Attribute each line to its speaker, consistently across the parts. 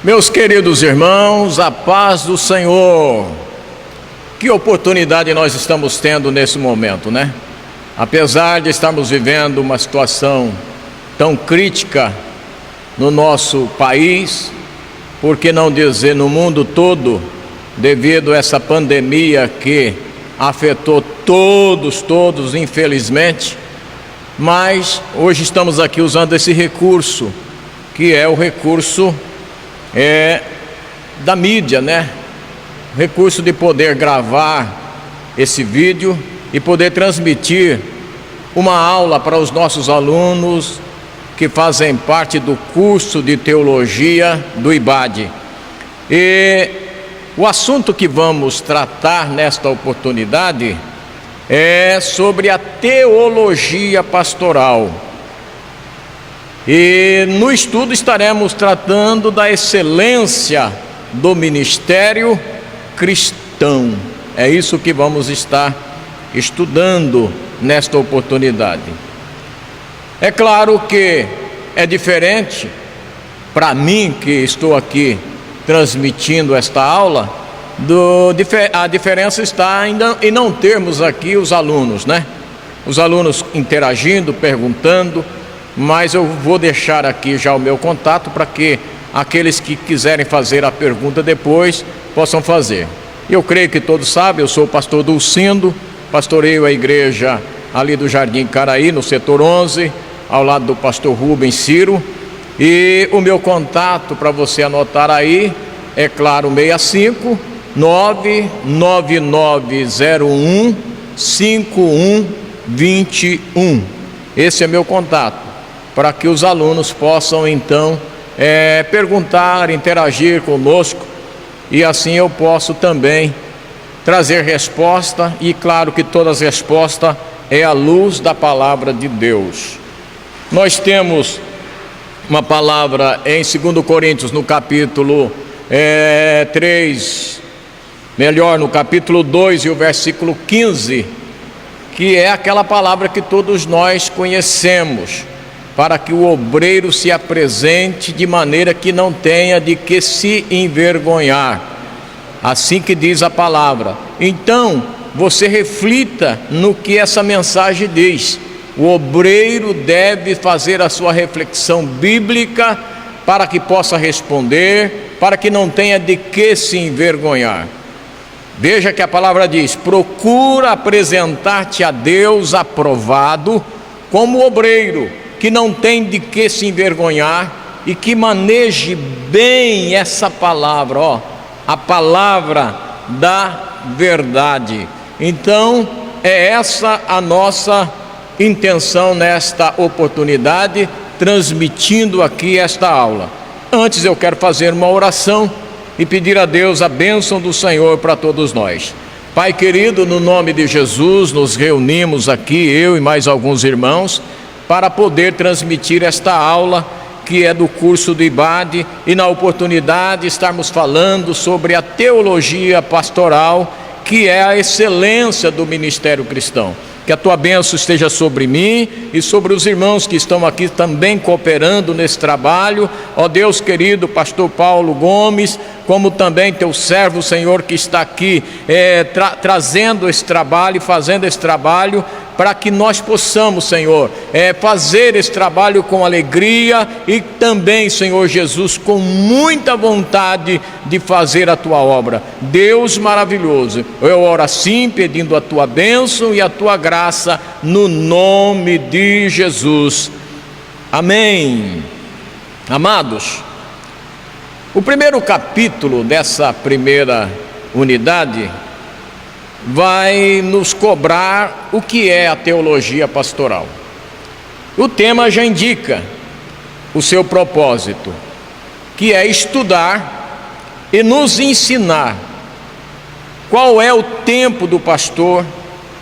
Speaker 1: Meus queridos irmãos, a paz do Senhor. Que oportunidade nós estamos tendo nesse momento, né? Apesar de estarmos vivendo uma situação tão crítica no nosso país, por que não dizer no mundo todo, devido a essa pandemia que afetou todos, infelizmente, mas hoje estamos aqui usando esse recurso, que é o recurso da mídia, né? Recurso de poder gravar esse vídeo e poder transmitir uma aula para os nossos alunos que fazem parte do curso de teologia do IBAD. E o assunto que vamos tratar nesta oportunidade é sobre a teologia pastoral. E no estudo estaremos tratando da excelência do ministério cristão. É isso que vamos estar estudando nesta oportunidade. É claro que é diferente para mim que estou aqui transmitindo esta aula, a diferença está ainda em não termos aqui os alunos, né? Os alunos interagindo, perguntando, mas eu vou deixar aqui já o meu contato para que aqueles que quiserem fazer a pergunta depois possam fazer. Eu creio que todos sabem, eu sou o pastor Dulcindo, pastoreio a igreja ali do Jardim Caraí, no setor 11, ao lado do pastor Rubens Ciro, e o meu contato para você anotar aí é claro, 65 99901 5121. Esse é meu contato, para que os alunos possam então perguntar, interagir conosco, e assim eu posso também trazer resposta, e claro que toda resposta é à luz da palavra de Deus. Nós temos uma palavra em 2 Coríntios, no capítulo 3, no capítulo 2 e o versículo 15, que é aquela palavra que todos nós conhecemos, para que o obreiro se apresente de maneira que não tenha de que se envergonhar. Assim que diz a palavra. Então, você reflita no que essa mensagem diz. O obreiro deve fazer a sua reflexão bíblica para que possa responder, para que não tenha de que se envergonhar. Veja que a palavra diz: procura apresentar-te a Deus aprovado como obreiro, que não tem de que se envergonhar, e que maneje bem essa palavra, a palavra da verdade. Então, é essa a nossa intenção nesta oportunidade, transmitindo aqui esta aula. Antes eu quero fazer uma oração e pedir a Deus a bênção do Senhor para todos nós. Pai querido, no nome de Jesus, nos reunimos aqui, eu e mais alguns irmãos, para poder transmitir esta aula que é do curso do IBAD, e na oportunidade estarmos falando sobre a teologia pastoral, que é a excelência do ministério cristão. Que a tua bênção esteja sobre mim e sobre os irmãos que estão aqui também cooperando nesse trabalho. Ó Deus querido, pastor Paulo Gomes, como também teu servo, Senhor, que está aqui trazendo esse trabalho e fazendo esse trabalho, para que nós possamos, Senhor, fazer esse trabalho com alegria e também, Senhor Jesus, com muita vontade de fazer a tua obra. Deus maravilhoso, eu oro assim, pedindo a tua bênção e a tua graça, no nome de Jesus. Amém. Amados, o primeiro capítulo dessa primeira unidade vai nos cobrar o que é a teologia pastoral. O tema já indica o seu propósito, que é estudar e nos ensinar qual é o tempo do pastor,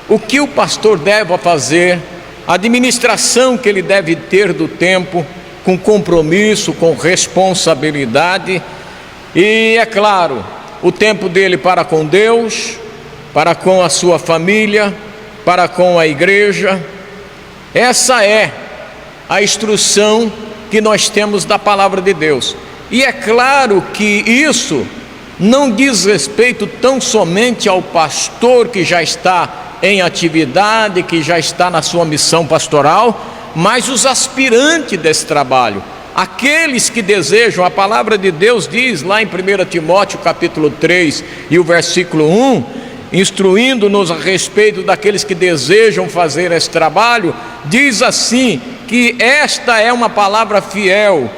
Speaker 1: o que o pastor deve fazer, a administração que ele deve ter do tempo, com compromisso, com responsabilidade, e é claro, o tempo dele para com Deus, para com a sua família, para com a igreja. Essa é a instrução que nós temos da palavra de Deus. E é claro que isso não diz respeito tão somente ao pastor que já está em atividade, que já está na sua missão pastoral, mas os aspirantes desse trabalho, aqueles que desejam. A palavra de Deus diz lá em 1 Timóteo capítulo 3 e o versículo 1, instruindo-nos a respeito daqueles que desejam fazer esse trabalho, diz assim, que esta é uma palavra fiel,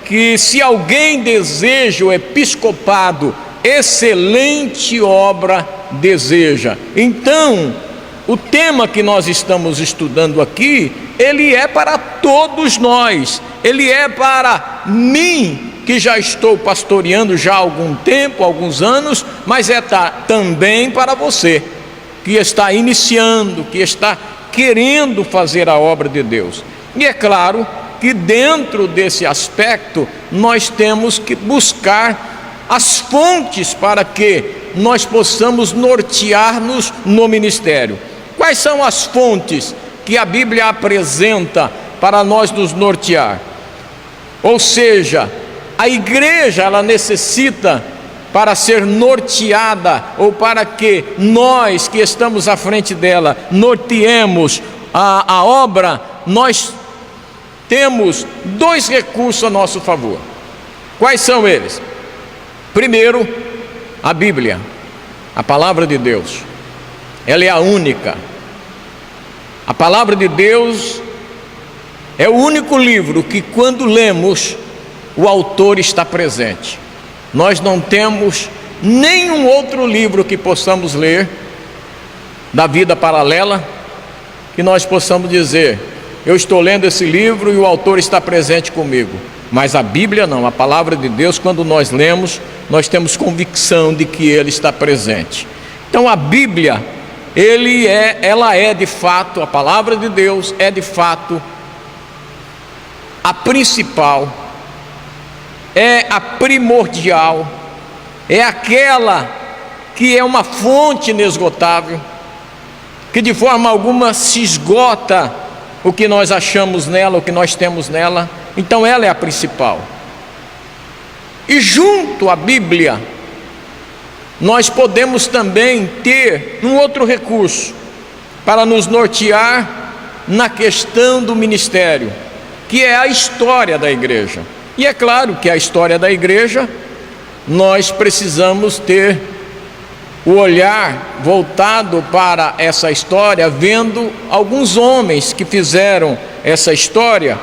Speaker 1: que se alguém deseja o episcopado, excelente obra deseja. Então, o tema que nós estamos estudando aqui, ele é para todos nós, ele é para mim, que já estou pastoreando já há algum tempo, alguns anos, mas é também para você, que está iniciando, que está querendo fazer a obra de Deus. E é claro que dentro desse aspecto, nós temos que buscar as fontes para que nós possamos nortear-nos no ministério. Quais são as fontes que a Bíblia apresenta para nós nos nortear? Ou seja, a igreja, ela necessita, para ser norteada, ou para que nós que estamos à frente dela norteemos a obra, nós temos dois recursos a nosso favor. Quais são eles? Primeiro, a Bíblia, a palavra de Deus. Ela é a única. A palavra de Deus é o único livro que, quando lemos, o autor está presente. Nós não temos nenhum outro livro que possamos ler da vida paralela, que nós possamos dizer: eu estou lendo esse livro e o autor está presente comigo. Mas a Bíblia não, a palavra de Deus, quando nós lemos, nós temos convicção de que ele está presente. Então a Bíblia, ela é de fato, a palavra de Deus é de fato a principal, é a primordial, é aquela que é uma fonte inesgotável, que de forma alguma se esgota o que nós achamos nela, o que nós temos nela. Então ela é a principal. E junto à Bíblia, nós podemos também ter um outro recurso para nos nortear na questão do ministério, que é a história da igreja. E é claro que a história da igreja, nós precisamos ter o olhar voltado para essa história, vendo alguns homens que fizeram essa história,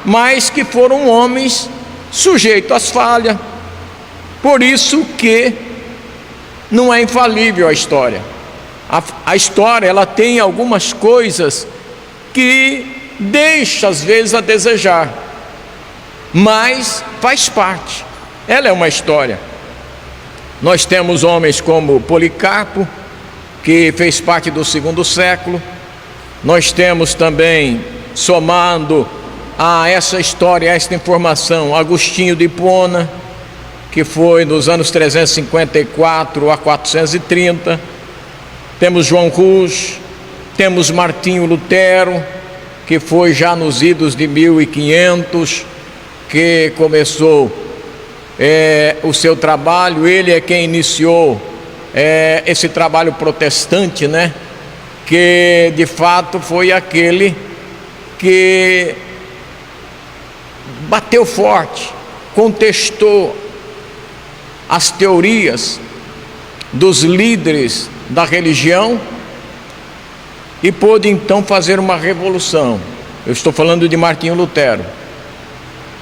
Speaker 1: mas que foram homens sujeitos às falhas. Por isso que não é infalível a história. A história, ela tem algumas coisas que deixa às vezes a desejar, mas faz parte. Ela é uma história. Nós temos homens como Policarpo, que fez parte do 2º século. Nós temos também, somando a essa história, a esta informação, Agostinho de Hipona, que foi nos anos 354 a 430. Temos João Hus, temos Martinho Lutero, que foi já nos idos de 1500, que começou o seu trabalho. Ele é quem iniciou esse trabalho protestante, né? Que de fato foi aquele que bateu forte, contestou as teorias dos líderes da religião e pôde então fazer uma revolução. Eu estou falando de Martinho Lutero.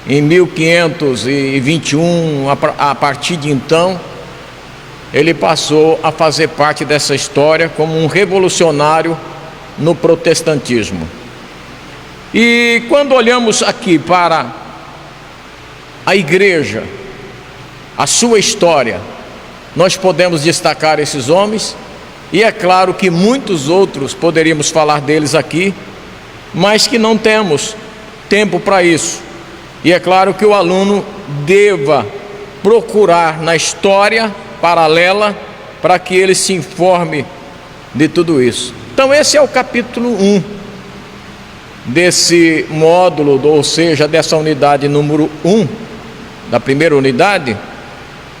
Speaker 1: Em 1521, a partir de então, ele passou a fazer parte dessa história como um revolucionário no protestantismo. E quando olhamos aqui para a igreja, a sua história, nós podemos destacar esses homens, e é claro que muitos outros poderíamos falar deles aqui, mas que não temos tempo para isso. E é claro que o aluno deva procurar na história paralela para que ele se informe de tudo isso. Então esse é o capítulo 1 desse módulo, ou seja, dessa unidade número 1 da primeira unidade.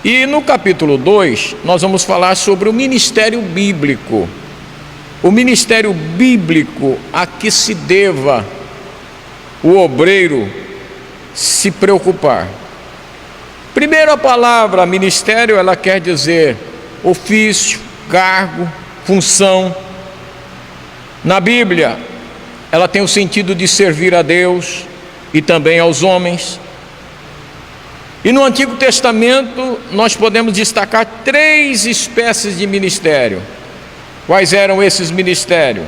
Speaker 1: E no capítulo 2, nós vamos falar sobre o ministério bíblico. O ministério bíblico a que se deva o obreiro se preocupar. Primeiro, a palavra ministério, ela quer dizer ofício, cargo, função. Na Bíblia, ela tem o sentido de servir a Deus e também aos homens. E no Antigo Testamento, nós podemos destacar 3 espécies de ministério. Quais eram esses ministérios?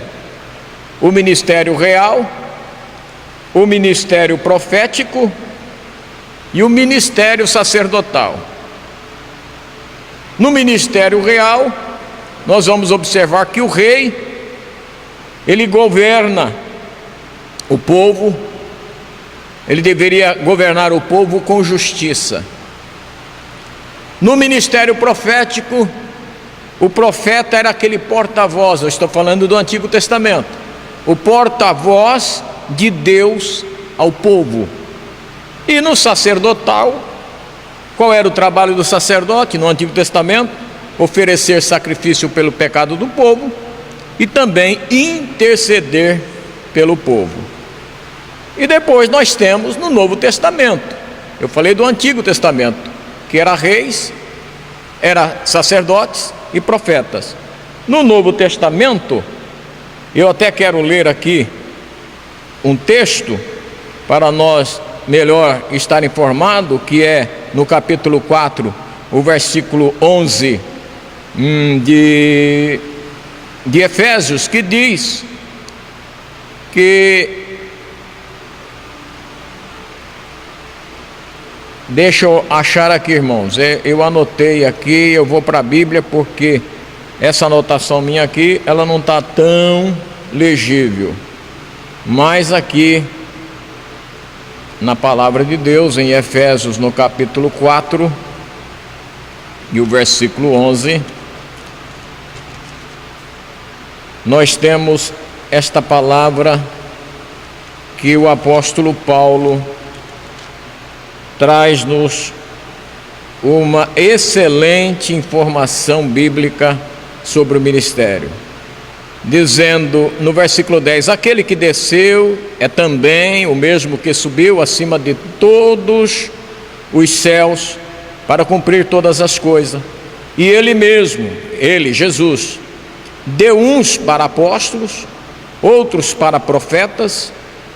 Speaker 1: O ministério real, o ministério profético e o ministério sacerdotal. No ministério real, nós vamos observar que o rei, ele governa o povo, ele deveria governar o povo com justiça. No ministério profético, o profeta era aquele porta-voz, eu estou falando do Antigo Testamento, o porta-voz de Deus ao povo. E no sacerdotal, qual era o trabalho do sacerdote no Antigo Testamento? Oferecer sacrifício pelo pecado do povo e também interceder pelo povo. E depois nós temos no Novo Testamento, eu falei do Antigo Testamento, que era reis, era sacerdotes e profetas. No Novo Testamento, eu até quero ler aqui um texto para nós melhor estar informado, que é no capítulo 4, o versículo 11 de Efésios, que diz que, deixa eu achar aqui, irmãos, eu anotei aqui, eu vou para a Bíblia porque essa anotação minha aqui, ela não está tão legível, mas aqui na palavra de Deus, em Efésios, no capítulo 4 e o versículo 11, nós temos esta palavra que o apóstolo Paulo traz-nos uma excelente informação bíblica sobre o ministério, dizendo no versículo 10: aquele que desceu é também o mesmo que subiu acima de todos os céus para cumprir todas as coisas. E ele mesmo, ele, Jesus, deu uns para apóstolos, outros para profetas,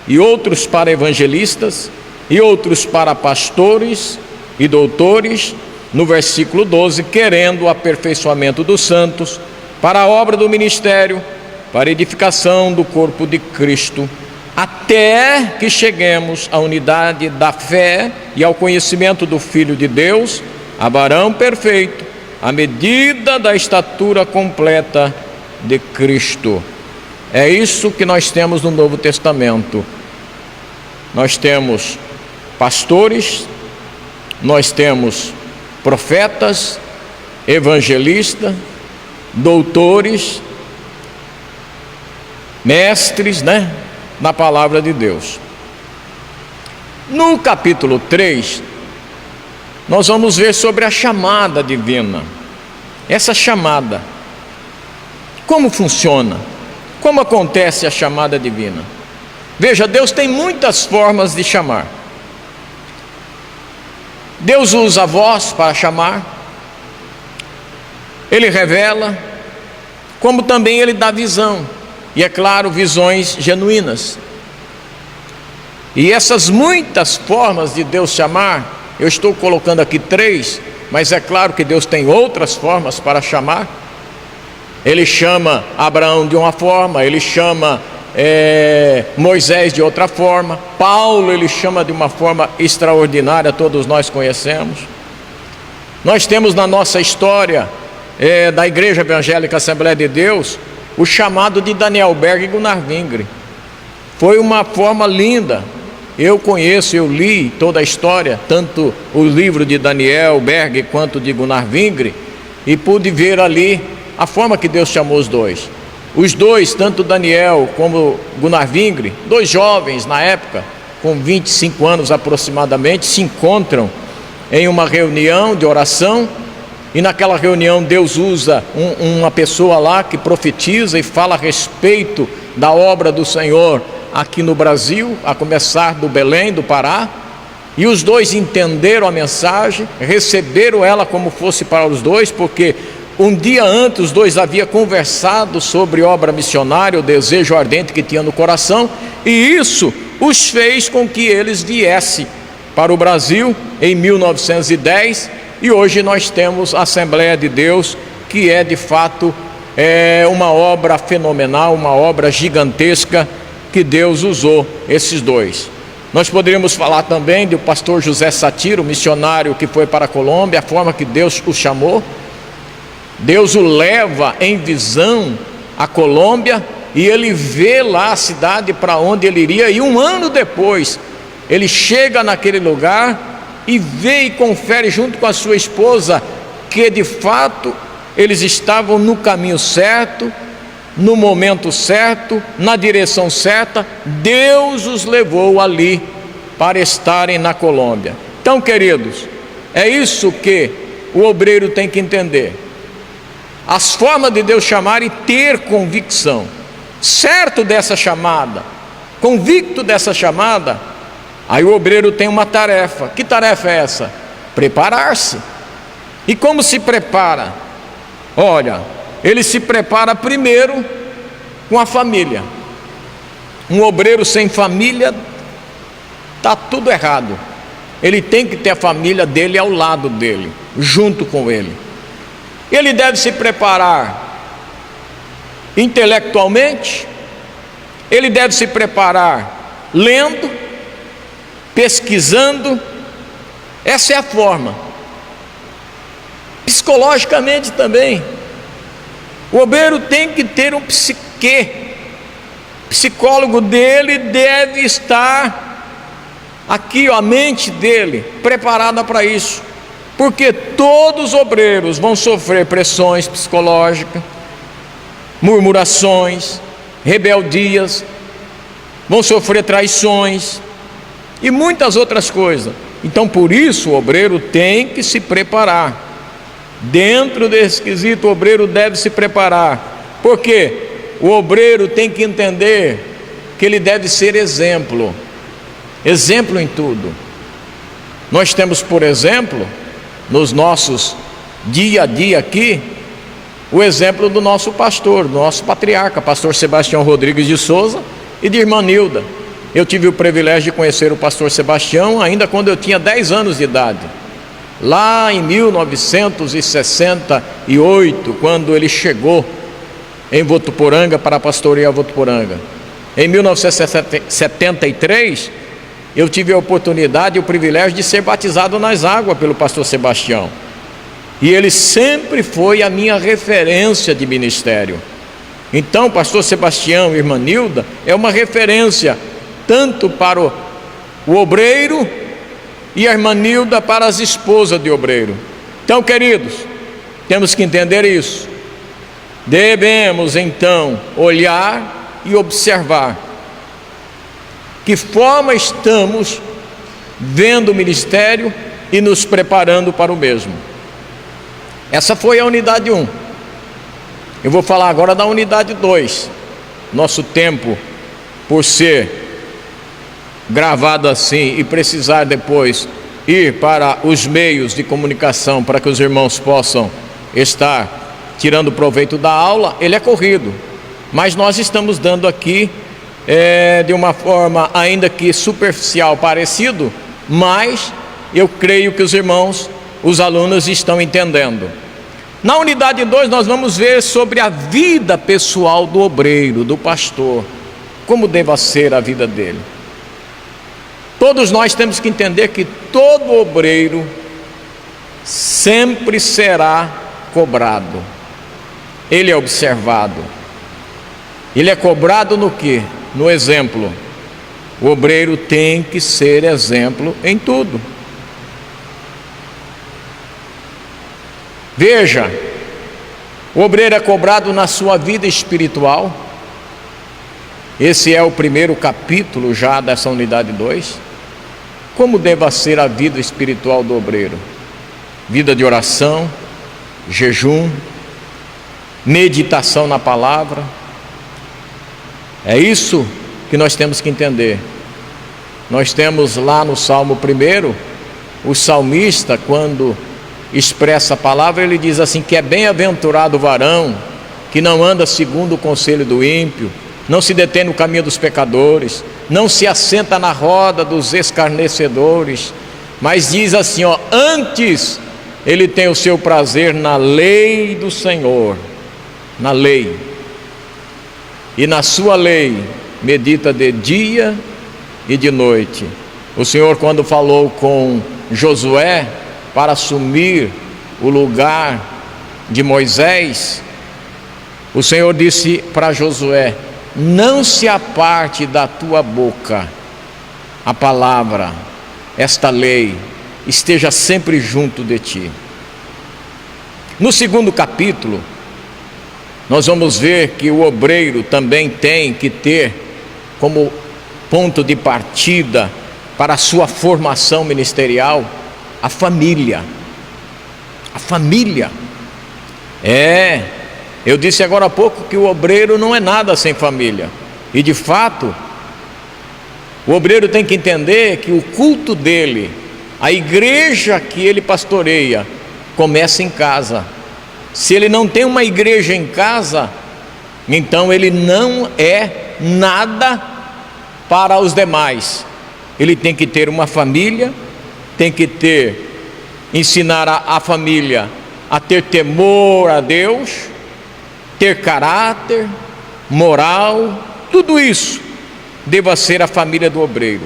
Speaker 1: e outros para evangelistas, e outros para pastores e doutores, no versículo 12, querendo o aperfeiçoamento dos santos, para a obra do ministério, para a edificação do corpo de Cristo, até que cheguemos à unidade da fé e ao conhecimento do Filho de Deus, a varão perfeito, à medida da estatura completa de Cristo. É isso que nós temos no Novo Testamento. Nós temos pastores, nós temos profetas, evangelistas, doutores, mestres, na palavra de Deus. No capítulo 3, nós vamos ver sobre a chamada divina. Essa chamada, como funciona? Como acontece a chamada divina? Veja, Deus tem muitas formas de chamar. Deus usa a voz para chamar, Ele revela, como também Ele dá visão, e é claro, visões genuínas. E essas muitas formas de Deus chamar, eu estou colocando aqui 3, mas é claro que Deus tem outras formas para chamar. Ele chama Abraão de uma forma, Ele chama Moisés de outra forma, Paulo Ele chama de uma forma extraordinária, todos nós conhecemos. Nós temos na nossa história da Igreja Evangélica Assembleia de Deus o chamado de Daniel Berg e Gunnar Wingre. Foi uma forma linda. Eu conheço, eu li toda a história, tanto o livro de Daniel Berg quanto de Gunnar Wingre, e pude ver ali a forma que Deus chamou os dois. Os dois, tanto Daniel como Gunnar Wingre, 2 jovens na época, com 25 anos aproximadamente, se encontram em uma reunião de oração, e naquela reunião Deus usa uma pessoa lá que profetiza e fala a respeito da obra do Senhor aqui no Brasil, a começar do Belém, do Pará, e os dois entenderam a mensagem, receberam ela como fosse para os dois, porque um dia antes os dois haviam conversado sobre obra missionária, o desejo ardente que tinha no coração, e isso os fez com que eles viessem para o Brasil em 1910, e hoje nós temos a Assembleia de Deus, que é de fato uma obra fenomenal, uma obra gigantesca que Deus usou esses dois. Nós poderíamos falar também do pastor José Satiro, missionário que foi para a Colômbia, a forma que Deus o chamou. Deus o leva em visão à Colômbia e ele vê lá a cidade para onde ele iria, e um ano depois ele chega naquele lugar e vê e confere junto com a sua esposa que de fato eles estavam no caminho certo, no momento certo, na direção certa. Deus os levou ali para estarem na Colômbia. Então, queridos, é isso que o obreiro tem que entender: as formas de Deus chamar e ter convicção, certo dessa chamada, convicto dessa chamada. Aí o obreiro tem uma tarefa. Que tarefa é essa? Preparar-se. E como se prepara? Olha, ele se prepara primeiro com a família. Um obreiro sem família está tudo errado. Ele tem que ter a família dele ao lado dele, junto com ele. Ele deve se preparar intelectualmente, ele deve se preparar lendo, pesquisando. Essa é a forma. Psicologicamente também, o obreiro tem que ter um psique. O psicólogo dele deve estar aqui, a mente dele preparada para isso, porque todos os obreiros vão sofrer pressões psicológicas, murmurações, rebeldias, vão sofrer traições e muitas outras coisas. Então, por isso, o obreiro tem que se preparar. Dentro desse quesito, o obreiro deve se preparar, porque o obreiro tem que entender que ele deve ser exemplo, exemplo em tudo. Nós temos, por exemplo, nos nossos dia a dia aqui, o exemplo do nosso pastor, do nosso patriarca, pastor Sebastião Rodrigues de Souza, e de irmã Nilda. Eu tive o privilégio de conhecer o pastor Sebastião ainda quando eu tinha 10 anos de idade, lá em 1968, quando ele chegou em Votuporanga para pastorear Votuporanga. Em 1973, eu tive a oportunidade e o privilégio de ser batizado nas águas pelo pastor Sebastião, e ele sempre foi a minha referência de ministério. Então, pastor Sebastião e irmã Nilda é uma referência tanto para o obreiro, e a irmã Nilda para as esposas de obreiro. Então, queridos, temos que entender isso. Devemos então olhar e observar que forma estamos vendo o ministério e nos preparando para o mesmo. Essa foi a unidade 1. Eu vou falar agora da unidade 2. Nosso tempo, por ser gravado assim e precisar depois ir para os meios de comunicação para que os irmãos possam estar tirando proveito da aula, ele é corrido, mas nós estamos dando aqui de uma forma ainda que superficial, parecido, mas eu creio que os irmãos, os alunos estão entendendo. Na unidade 2 nós vamos ver sobre a vida pessoal do obreiro, do pastor, como deva ser a vida dele. Todos nós temos que entender que todo obreiro sempre será cobrado. Ele é observado. Ele é cobrado no quê? No exemplo. O obreiro tem que ser exemplo em tudo. Veja, o obreiro é cobrado na sua vida espiritual. Esse é o primeiro capítulo já dessa unidade 2. Como deva ser a vida espiritual do obreiro? Vida de oração, jejum, meditação na palavra. É isso que nós temos que entender. Nós temos lá no Salmo 1, o salmista, quando expressa a palavra, ele diz assim, que é bem-aventurado o varão que não anda segundo o conselho do ímpio, não se detém no caminho dos pecadores, não se assenta na roda dos escarnecedores, mas diz assim, antes ele tem o seu prazer na lei do Senhor, na lei, e na sua lei medita de dia e de noite. O Senhor, quando falou com Josué para assumir o lugar de Moisés, o Senhor disse para Josué: não se aparte da tua boca a palavra, esta lei, esteja sempre junto de ti. No segundo capítulo, nós vamos ver que o obreiro também tem que ter como ponto de partida para a sua formação ministerial a família. A família. Eu disse agora há pouco que o obreiro não é nada sem família. E de fato, o obreiro tem que entender que o culto dele, a igreja que ele pastoreia, começa em casa. Se ele não tem uma igreja em casa, então ele não é nada para os demais. Ele tem que ter uma família, tem que ensinar a família a ter temor a Deus, ter caráter, moral, tudo isso deva ser a família do obreiro.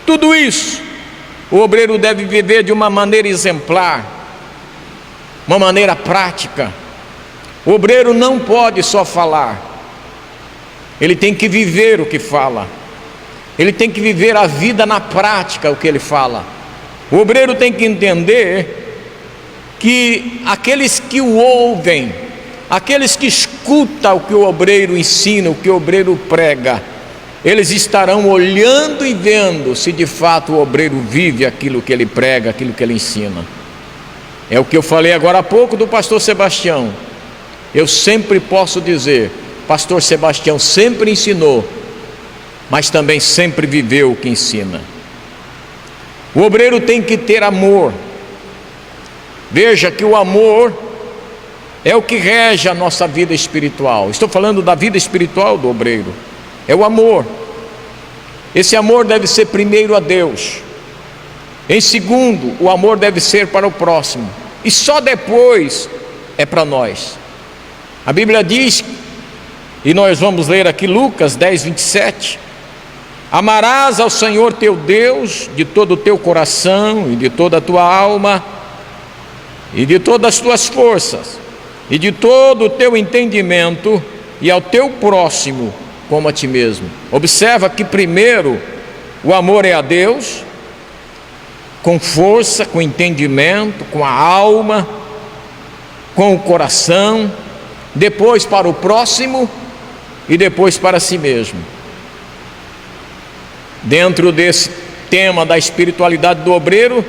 Speaker 1: Tudo isso o obreiro deve viver de uma maneira exemplar, uma maneira prática. O obreiro não pode só falar, ele tem que viver o que fala, ele tem que viver a vida na prática, o que ele fala. O obreiro tem que entender que aqueles que o ouvem, aqueles que escutam o que o obreiro ensina, o que o obreiro prega, eles estarão olhando e vendo se de fato o obreiro vive aquilo que ele prega, aquilo que ele ensina. É o que eu falei agora há pouco do pastor Sebastião. Eu sempre posso dizer, pastor Sebastião sempre ensinou, mas também sempre viveu o que ensina. O obreiro tem que ter amor. Veja que o amor é o que rege a nossa vida espiritual. Estou falando da vida espiritual do obreiro. É o amor. Esse amor deve ser primeiro a Deus. Em segundo, o amor deve ser para o próximo. E só depois é para nós. A Bíblia diz, e nós vamos ler aqui Lucas 10, 27. Amarás ao Senhor teu Deus de todo o teu coração e de toda a tua alma e de todas as tuas forças e de todo o teu entendimento, e ao teu próximo como a ti mesmo. Observa que primeiro o amor é a Deus, com força, com entendimento, com a alma, com o coração, depois para o próximo e depois para si mesmo. Dentro desse tema da espiritualidade do obreiro,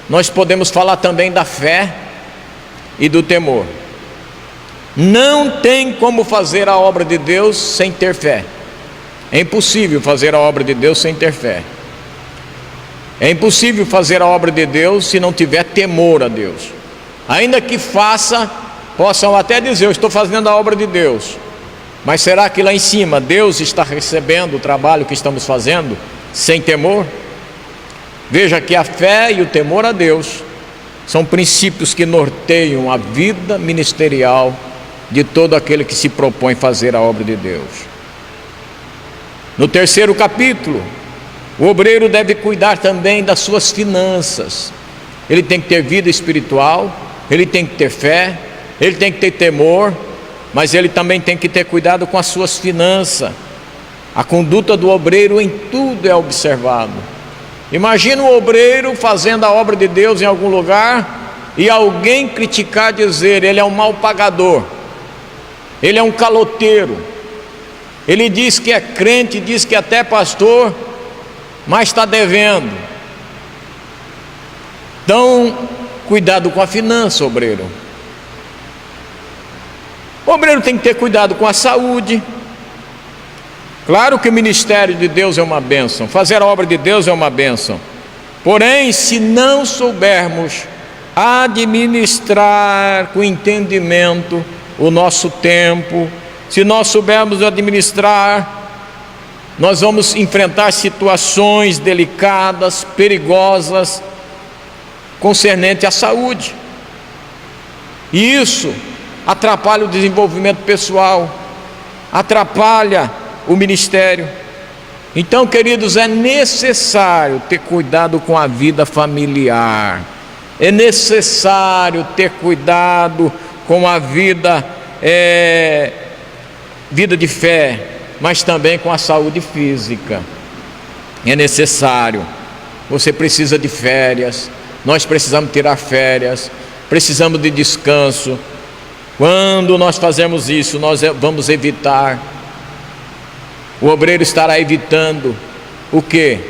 Speaker 1: nós podemos falar também da fé e do temor. Não tem como fazer a obra de Deus sem ter fé. É impossível fazer a obra de Deus sem ter fé. É impossível fazer a obra de Deus se não tiver temor a Deus. Ainda que possam até dizer, eu estou fazendo a obra de Deus, mas será que lá em cima Deus está recebendo o trabalho que estamos fazendo sem temor? Veja que a fé e o temor a Deus são princípios que norteiam a vida ministerial de todo aquele que se propõe fazer a obra de Deus. No terceiro capítulo, o obreiro deve cuidar também das suas finanças. Ele tem que ter vida espiritual, ele tem que ter fé, ele tem que ter temor, mas ele também tem que ter cuidado com as suas finanças. A conduta do obreiro em tudo é observado. Imagina o obreiro fazendo a obra de Deus em algum lugar e alguém criticar, dizer, ele é um mau pagador, ele é um caloteiro, ele diz que é crente, diz que até pastor, mas está devendo. Então, cuidado com a finança, obreiro. O obreiro tem que ter cuidado com a saúde. Claro que o ministério de Deus é uma bênção, fazer a obra de Deus é uma bênção. Porém, se não soubermos administrar com entendimento o nosso tempo, se nós soubermos administrar, nós vamos enfrentar situações delicadas, perigosas, concernente à saúde. E isso atrapalha o desenvolvimento pessoal, atrapalha o ministério. Então, queridos, é necessário ter cuidado com a vida familiar, é necessário ter cuidado com a vida de fé, mas também com a saúde física. É necessário. Você precisa de férias, nós precisamos tirar férias, precisamos de descanso. Quando nós fazemos isso, nós vamos evitar. O obreiro estará evitando o quê?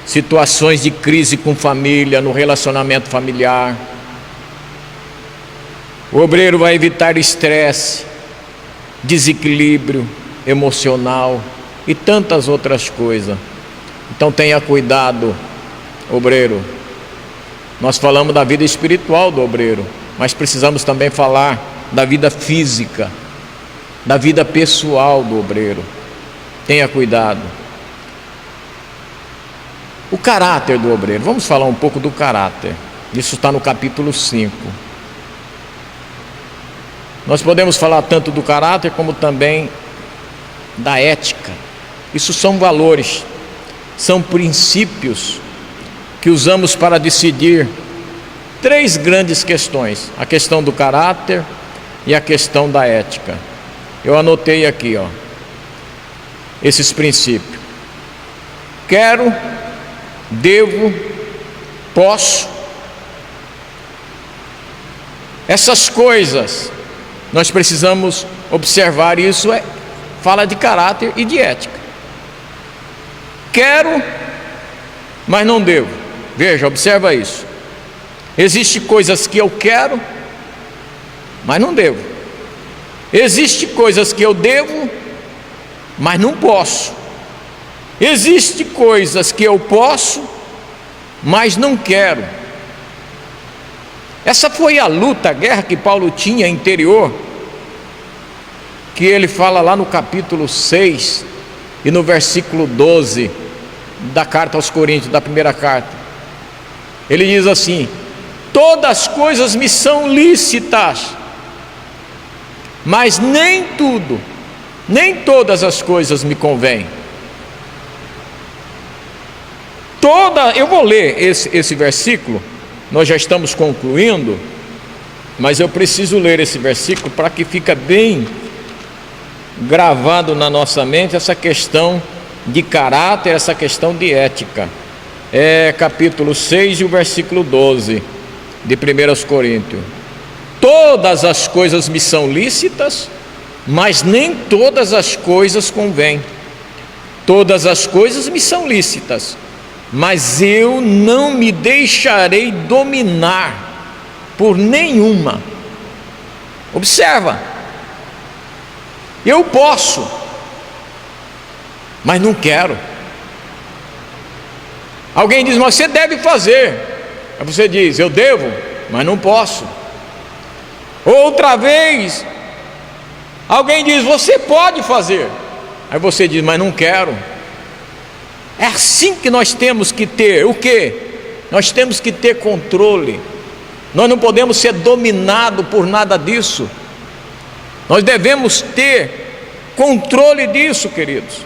Speaker 1: Situações de crise com família, no relacionamento familiar. O obreiro vai evitar estresse, desequilíbrio emocional e tantas outras coisas. Então tenha cuidado, obreiro. Nós falamos da vida espiritual do obreiro, mas precisamos também falar da vida física, da vida pessoal do obreiro. Tenha cuidado. O caráter do obreiro, vamos falar um pouco do caráter. Isso está no capítulo 5. Nós podemos falar tanto do caráter como também da ética. Isso são valores, são princípios que usamos para decidir três grandes questões: a questão do caráter e a questão da ética. Eu anotei aqui, esses princípios: quero, devo, posso. Essas coisas nós precisamos observar. Isso fala de caráter e de ética. Quero, mas não devo. Veja, observa isso. Existem coisas que eu quero, mas não devo. Existem coisas que eu devo, mas não posso. Existem coisas que eu posso, mas não quero. Essa foi a luta, a guerra que Paulo tinha interior, que ele fala lá no capítulo 6 e no versículo 12 da carta aos Coríntios, da primeira carta. Ele diz assim: todas as coisas me são lícitas, mas nem todas as coisas me convêm. Eu vou ler esse versículo, nós já estamos concluindo, mas eu preciso ler esse versículo para que fique bem gravado na nossa mente essa questão de caráter, essa questão de ética. É capítulo 6 e o versículo 12 de 1 Coríntios. Todas as coisas me são lícitas, mas nem todas as coisas convêm. Todas as coisas me são lícitas, mas eu não me deixarei dominar por nenhuma. Observa, eu posso, mas não quero. Alguém diz: mas você deve fazer. Aí você diz: eu devo, mas não posso. Outra vez, alguém diz: você pode fazer. Aí você diz: mas não quero. É assim que nós temos que ter o quê? Nós temos que ter controle. Nós não podemos ser dominados por nada disso. Nós devemos ter controle disso, queridos.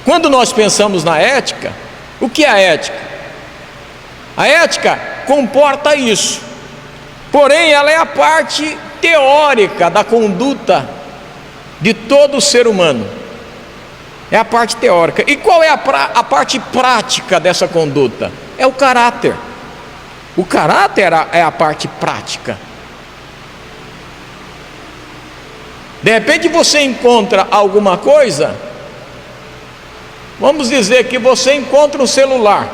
Speaker 1: Quando nós pensamos na ética, o que é a ética? A ética comporta isso, porém ela é a parte teórica da conduta de todo ser humano. É a parte teórica. E qual é a parte prática dessa conduta? É o caráter. O caráter é a parte prática. De repente você encontra alguma coisa, vamos dizer que você encontra um celular,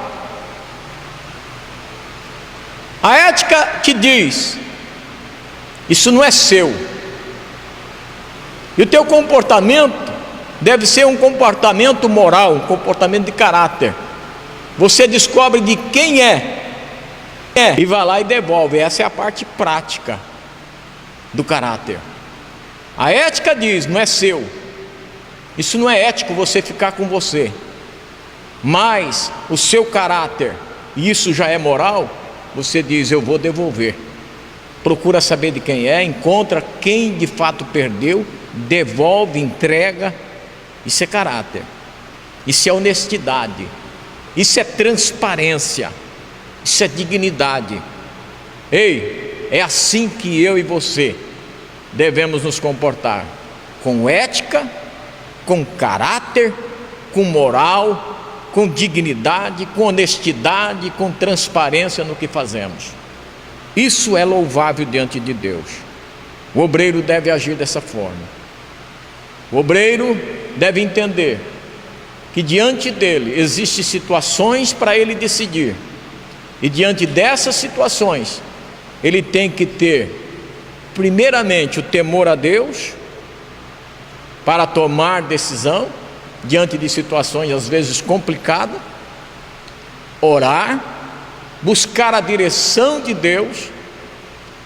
Speaker 1: A ética te diz: isso não é seu. E o teu comportamento deve ser um comportamento moral, um comportamento de caráter. Você descobre de quem é e vai lá e devolve. Essa é a parte prática do caráter. A ética diz: não é seu. Isso não é ético você ficar com você. Mas o seu caráter, e isso já é moral, você diz: eu vou devolver. Procura saber de quem é, encontra quem de fato perdeu, devolve, entrega. Isso é caráter, isso é honestidade, isso é transparência, isso é dignidade. Ei, é assim que eu e você devemos nos comportar, com ética, com caráter, com moral, com dignidade, com honestidade, com transparência no que fazemos. Isso é louvável diante de Deus. O obreiro deve agir dessa forma. O obreiro deve entender que diante dele existem situações para ele decidir, e diante dessas situações ele tem que ter primeiramente o temor a Deus para tomar decisão diante de situações às vezes complicadas, orar, buscar a direção de Deus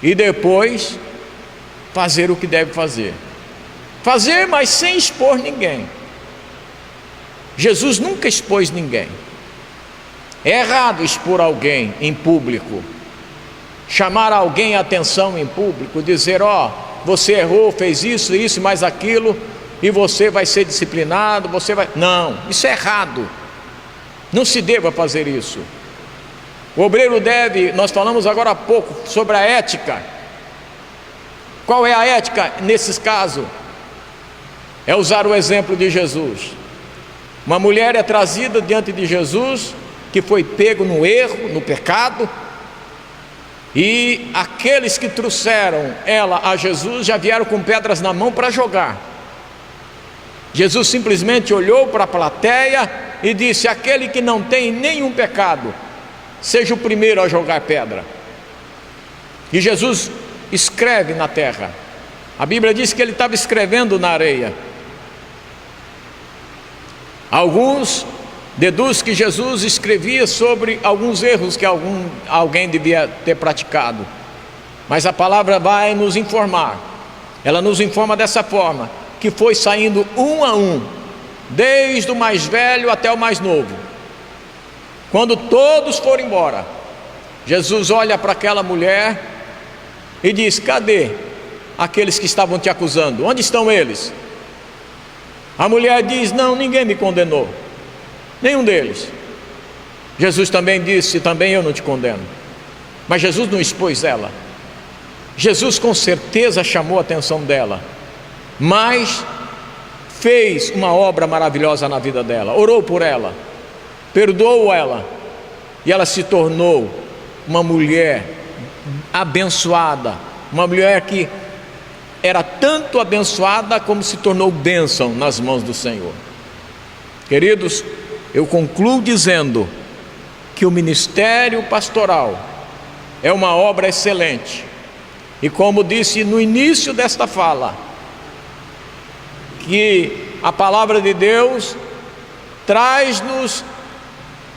Speaker 1: e depois fazer o que deve fazer. Fazer, mas sem expor ninguém. Jesus nunca expôs ninguém. É errado expor alguém em público, chamar alguém a atenção em público, dizer: ó, você errou, fez isso, isso, mais aquilo, e você vai ser disciplinado, você vai... Não, isso é errado. Não se deva fazer isso. O obreiro deve, nós falamos agora há pouco sobre a ética. Qual é a ética nesses casos? É usar o exemplo de Jesus. Uma mulher é trazida diante de Jesus, que foi pego no erro, no pecado, e aqueles que trouxeram ela a Jesus já vieram com pedras na mão para jogar. Jesus simplesmente olhou para a plateia e disse: aquele que não tem nenhum pecado, seja o primeiro a jogar pedra. E Jesus escreve na terra. A Bíblia diz que ele estava escrevendo na areia. Alguns deduzem que Jesus escrevia sobre alguns erros que alguém devia ter praticado, mas a palavra vai nos informar. Ela nos informa dessa forma, que foi saindo um a um, desde o mais velho até o mais novo. Quando todos foram embora, Jesus olha para aquela mulher e diz: cadê aqueles que estavam te acusando? Onde estão eles? A mulher diz: não, ninguém me condenou, nenhum deles. Jesus também disse: também eu não te condeno. Mas Jesus não expôs ela. Jesus com certeza chamou a atenção dela, mas fez uma obra maravilhosa na vida dela. Orou por ela, perdoou ela, e ela se tornou uma mulher abençoada, uma mulher que era tanto abençoada como se tornou bênção nas mãos do Senhor. Queridos, eu concluo dizendo que o ministério pastoral é uma obra excelente, e como disse no início desta fala, que a palavra de Deus traz-nos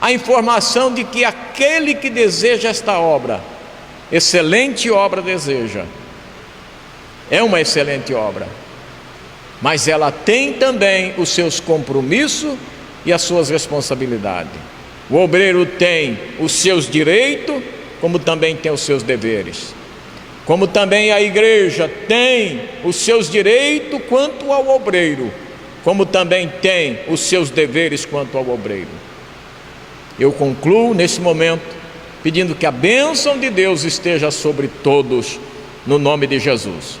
Speaker 1: a informação de que aquele que deseja esta obra, excelente obra deseja, é uma excelente obra, mas ela tem também os seus compromissos e as suas responsabilidades. O obreiro tem os seus direitos, como também tem os seus deveres. Como também a igreja tem os seus direitos quanto ao obreiro, como também tem os seus deveres quanto ao obreiro. Eu concluo nesse momento pedindo que a bênção de Deus esteja sobre todos, no nome de Jesus.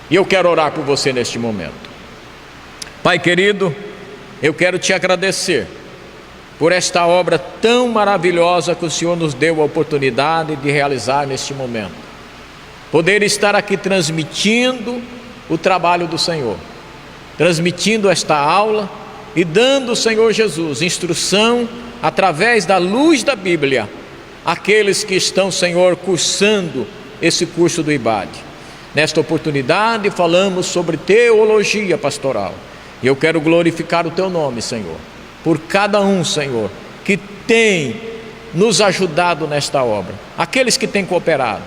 Speaker 1: E eu quero orar por você neste momento. Pai querido, eu quero te agradecer por esta obra tão maravilhosa que o Senhor nos deu a oportunidade de realizar neste momento. Poder estar aqui transmitindo o trabalho do Senhor, transmitindo esta aula e dando ao Senhor Jesus instrução através da luz da Bíblia aqueles que estão, Senhor, cursando esse curso do IBAD. Nesta oportunidade falamos sobre teologia pastoral. E eu quero glorificar o Teu nome, Senhor, por cada um, Senhor, que tem nos ajudado nesta obra, aqueles que têm cooperado.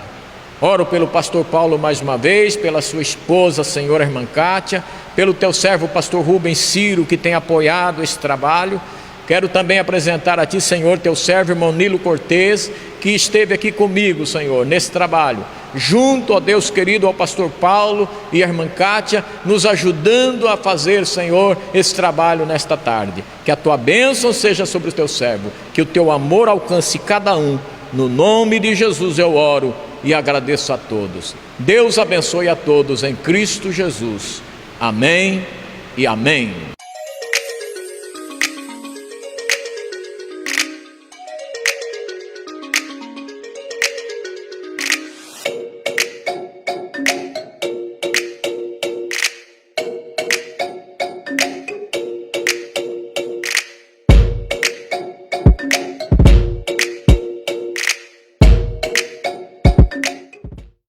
Speaker 1: Oro pelo pastor Paulo mais uma vez, pela sua esposa, Senhor, irmã Kátia, pelo Teu servo, pastor Rubens Ciro, que tem apoiado esse trabalho. Quero também apresentar a Ti, Senhor, Teu servo, irmão Nilo Cortez, que esteve aqui comigo, Senhor, nesse trabalho, junto, ó Deus querido, ao pastor Paulo e a irmã Kátia, nos ajudando a fazer, Senhor, esse trabalho nesta tarde. Que a Tua bênção seja sobre o Teu servo, que o Teu amor alcance cada um. No nome de Jesus eu oro e agradeço a todos. Deus abençoe a todos em Cristo Jesus. Amém e amém.